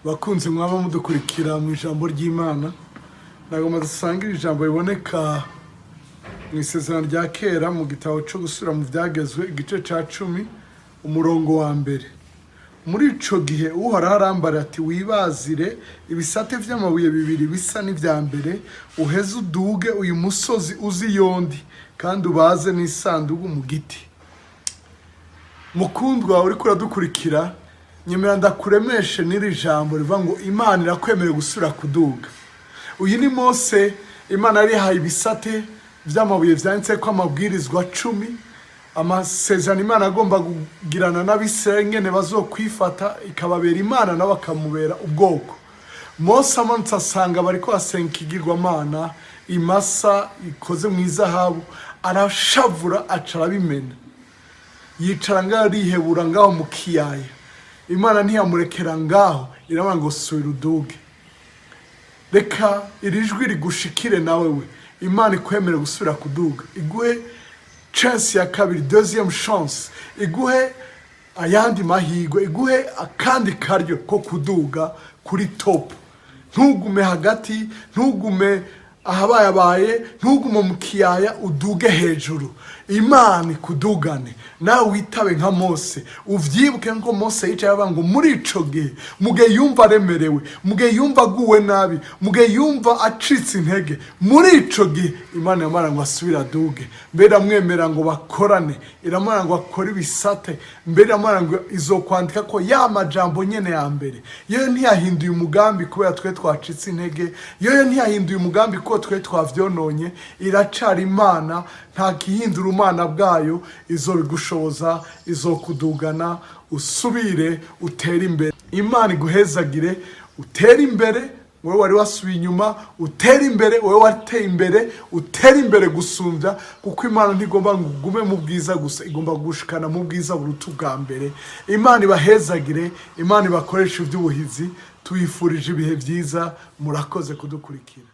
bakunze mwaba mudukurikira mu ijambo ry'Imana. Nagomba dusangira ijambo riboneka mu isezerano rya kera mu gitabo cyo gusura mu byagezwe igice ca 10 umurongo wa mbere. Muri ico gihe Uhoraho arambara ati wibazire ibisate vy'amabuye bibiri bisa n'ivya mbere, uheze uduge uyu musozi uzi yondi kandi ubaze n'isanduku mu giti. Mukundwa uri kuradukurikira, nyemera ndakuremeshe n'iri jambo rivuga ngo Imana irakwemerera gusura kuduga. Uyu ni Mose, Imana yarihaye ibisate vy'amabuye vyanditse ko amabwirizwa 10, amasezerano Imana agomba kugirana n'Abisirayeli ngene bazokwifata ikababera Imana nabo bakamubera ubwoko. Mose amanutse asanga bariko basenga ikigirwamana, imasa ikoze mu izahabu, arashavura aca arabimena. Yicara ngaho arihebura ngaho mu kiyaya. Imana ntiyamurekera ngaho, iravuga ngo subira uduge. Reka iri jwi rigushikire nawe we. Imana ikwemere gusubira kuduga, iguhe chance ya kabiri, deuxième chance, iguhe ayandi mahigwe, iguhe akandi karyo ko kuduga kuri top. Ntugume hagati, ntugume ahabaye, ntugume mu kiyaya, uduge hejuru. Imana kudugane nawe witabe nka Mose. Uvyibuke nko Mose yicaye avuga ngo muri ico gihe muge yumva remerewe, muge yumva guwe nabi, muge yumva acitse intege, muri ico gihe Imana yamara ngo asubira duge. Mbere amwemera ngo bakorane, iramara ngo akore ibisate, mbere amara ngo izokwandika ko ya majambo nyene ya mbere. Yewe ntiyahinduye umugambi kubera twe twacitse intege, yewe ntiyahinduye umugambi ko twe twavyononye, iracari Imana, nta kihindura umana bwayo, izobigushoboza, izokudugana, usubire utere imbere. Imana iguhezagire, utere imbere, wewe wari wasubiye inyuma, utere imbere, wewe wateye imbere, utere imbere gusumvya, kuko Imana ntigomba ngo ugume mu bwiza gusa, igomba gushikana mu bwiza buruta bwa mbere. Imana ibahezagire, Imana ibakoresha ivy'ubuhizi, tuyifurije ibihe vyiza, murakoze kudukurikira.